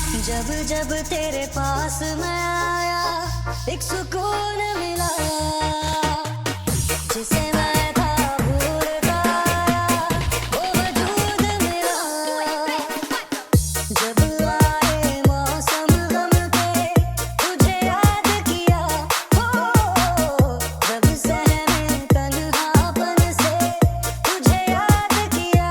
जब जब तेरे पास मैं आया एक सुकून मिला जिसे मैं था भूलता आया वो वजूद मिला जब आए मौसम गम के तुझे याद किया हो जब सहमे तन्हापन से तुझे याद किया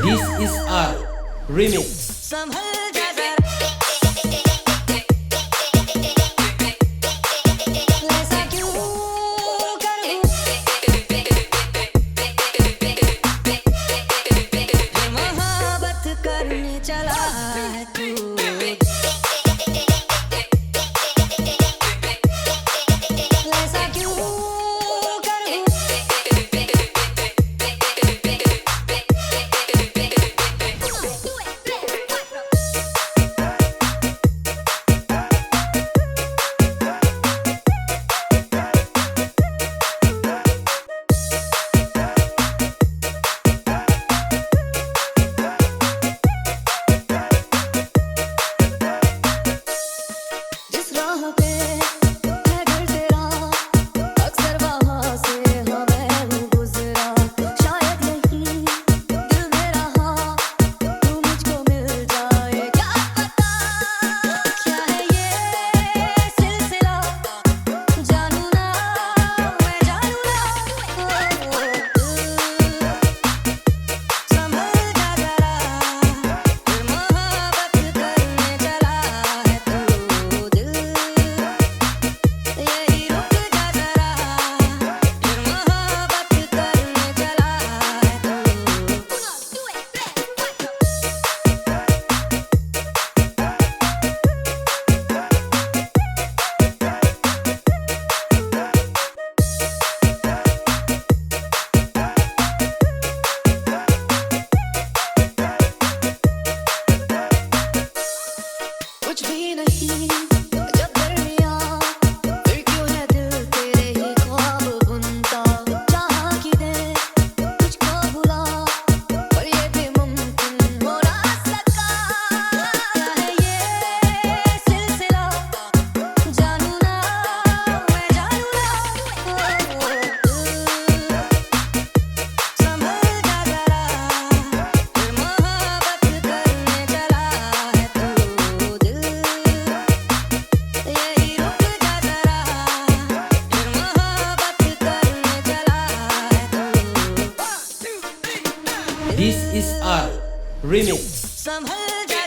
This is our remix. चला है तू ऐसा क्यों करूं जिस राह पे है घर तेरा अक्सर वहाँ से मैं हूँ गुजरा शायद यही दिल में रहा तू मुझको मिल जाए क्या पता क्या है ये सिलसिला जानू ना मैं जानू ना संभल जा जरा फिर मोहब्बत करने चला है तू दिल यही रुक जा जरा फिर मोहब्बत करने चला है कुछ भी नहीं जब दरमिया फिर क्यों है दिल तेरे ही ख्वाब बुनता चाहा कि दे तुझको भुला पर ये भी मुमकिन हो ना सका क्या है ये सिलसिला जानू ना मैं जानू ना संभल जा जरा फिर मोहब्बत करने चला है तू दिल यही रुक जा जरा फिर मोहब्बत करने चला है तू This is our remix. संभल जा